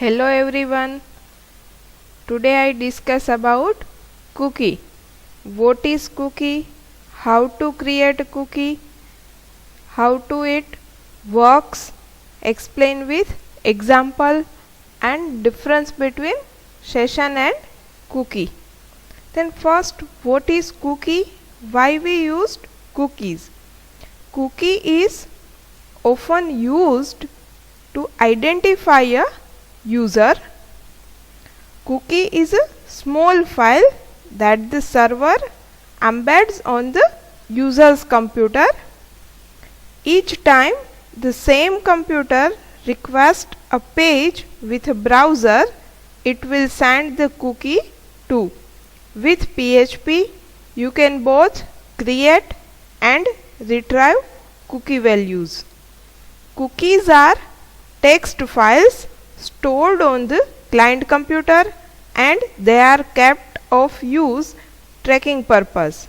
Hello everyone. Today I discuss about cookie. What is cookie? How to create a cookie? How to it works? Explain with example and difference between session and cookie. Then first, what is cookie? Why we used cookies? Cookie is often used to identify a user. Cookie is a small file that the server embeds on the user's computer. Each time the same computer requests a page with a browser, it will send the cookie to. With PHP, you can both create and retrieve cookie values. Cookies are text files stored on the client computer and they are kept of use tracking purpose.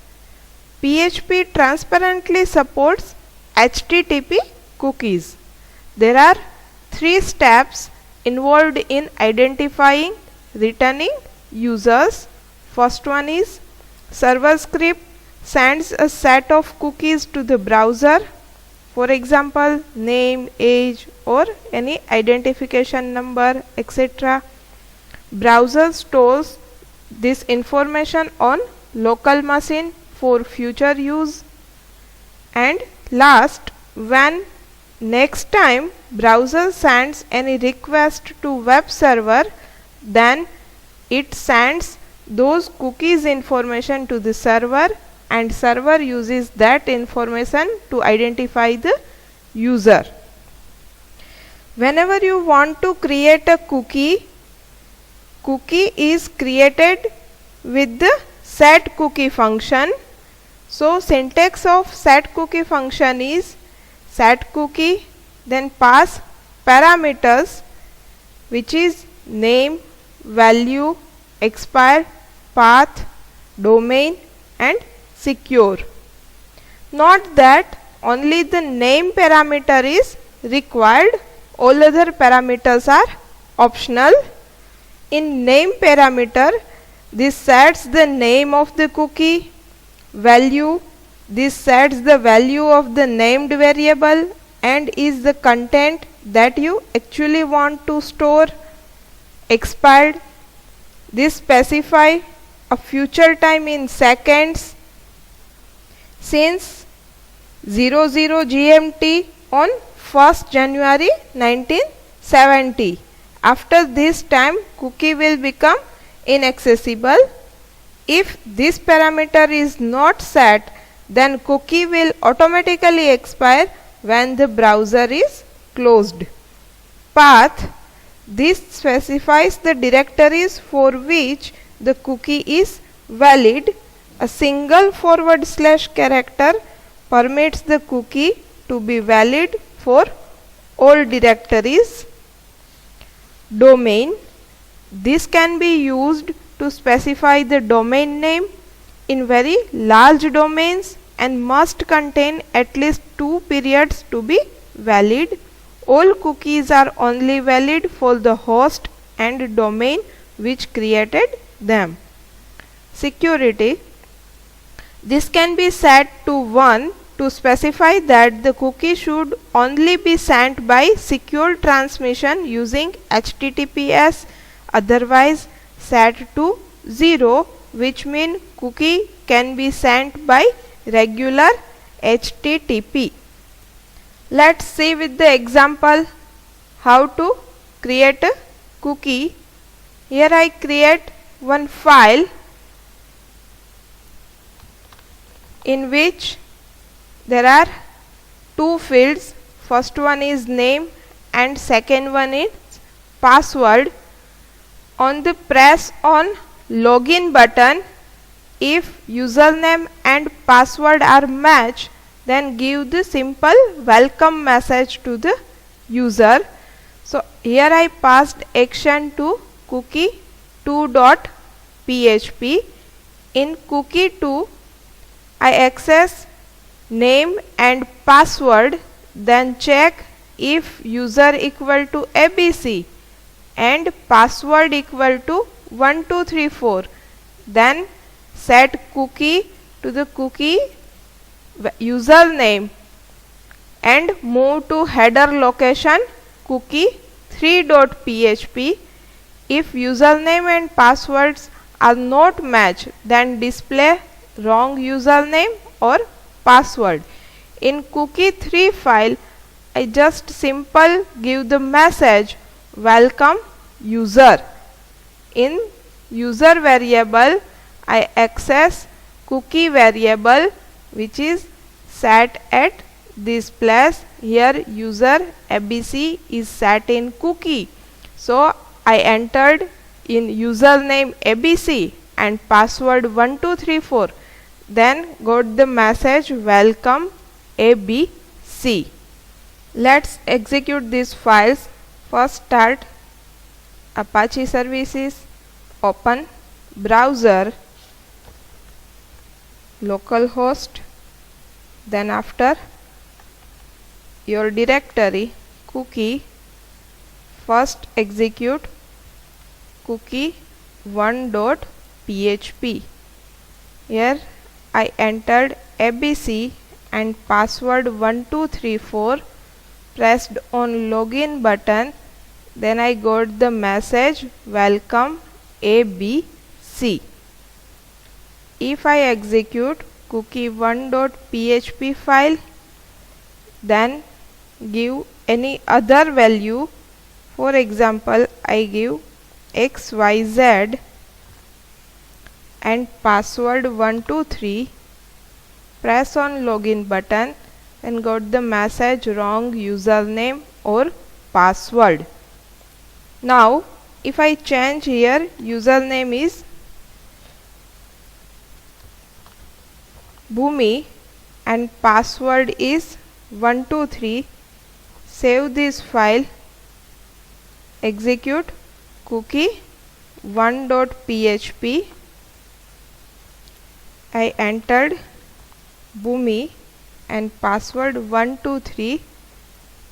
PHP transparently supports HTTP cookies. There are 3 steps involved in identifying returning users. First one is server script sends a set of cookies to the browser. For example, name, age or any identification number, etc. Browser stores this information on local machine for future use. And last, when next time browser sends any request to web server, then it sends those cookies information to the server and server uses that information to identify the user. Whenever you want to create a cookie, cookie is created with the set cookie function. So syntax of set cookie function is set cookie, then pass parameters which is name, value, expired, path, domain and secure. Note that only the name parameter is required, all other parameters are optional. In name parameter, this sets the name of the cookie. Value, this sets the value of the named variable and is the content that you actually want to store. Expired, this specify a future time in seconds. Since 00 GMT on 1st January 1970. After this time, cookie will become inaccessible. If this parameter is not set, then cookie will automatically expire when the browser is closed. Path, this specifies the directories for which the cookie is valid. A single / character permits the cookie to be valid for all directories. Domain, this can be used to specify the domain name in very large domains and must contain at least 2 periods to be valid. All cookies are only valid for the host and domain which created them. Security, this can be set to 1 to specify that the cookie should only be sent by secure transmission using HTTPS, otherwise set to 0, which means cookie can be sent by regular HTTP. Let's see with the example how to create a cookie. Here I create one file in which there are 2 fields. First one is name and second one is password. On the press on login button, if username and password are matched, then give the simple welcome message to the user. So here I passed action to cookie2.php. In cookie2, I access name and password, then check if user equal to ABC, and password equal to 1234. Then set cookie to the cookie username and move to header location cookie3.php. If username and passwords are not matched, then display wrong username or password. In cookie3 file, I just simple give the message welcome user. In user variable, I access cookie variable which is set at this place. Here user abc is set in cookie. So I entered in username abc and password 1234. Then got the message welcome abc. Let's execute these files. First start Apache services, open browser, localhost, then after your directory cookie, first execute cookie1.php. Here I entered abc and password 1234, pressed on login button, then I got the message welcome abc. If I execute cookie1.php file, then give any other value. For example, I give xyz and password 123, press on login button and got the message wrong username or password. Now if I change here, username is Bhumi and password is 123, save this file, execute cookie1.php. I entered Bhumi and password 123,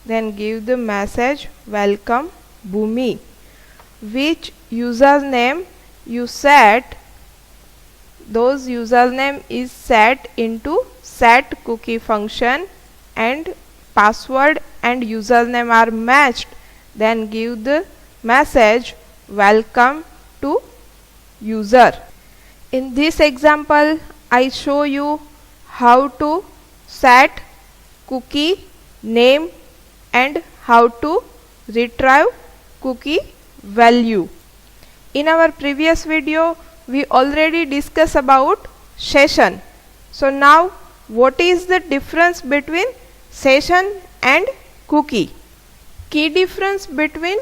then give the message welcome Bhumi. Which username you set, those username is set into set cookie function and password and username are matched, then give the message welcome to user. In this example, I show you how to set cookie name and how to retrieve cookie value. In our previous video, we already discussed about session. So now what is the difference between session and cookie? Key difference between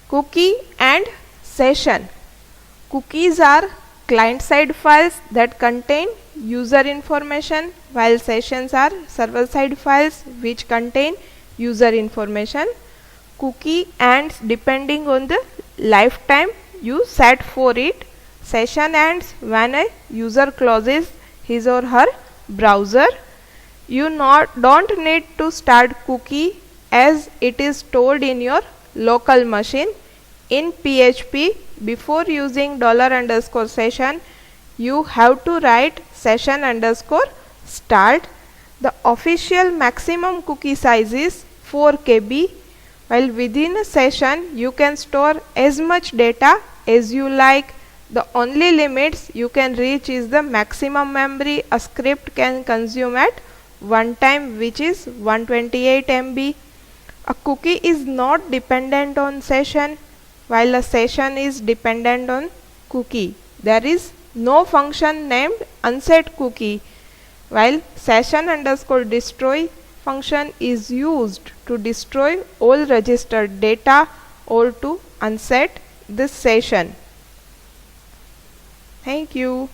cookie and session. Cookies are client-side files that contain user information, while sessions are server-side files which contain user information. Cookie ends depending on the lifetime you set for it. Session ends when a user closes his or her browser. You don't need to start cookie as it is stored in your local machine. In PHP, before using $_session, you have to write session_start. The official maximum cookie size is 4 KB, while within a session you can store as much data as you like. The only limits you can reach is the maximum memory a script can consume at one time, which is 128 MB. A cookie is not dependent on session, while a session is dependent on cookie. There is no function named unsetCookie, while session_destroy function is used to destroy all registered data or to unset this session. Thank you.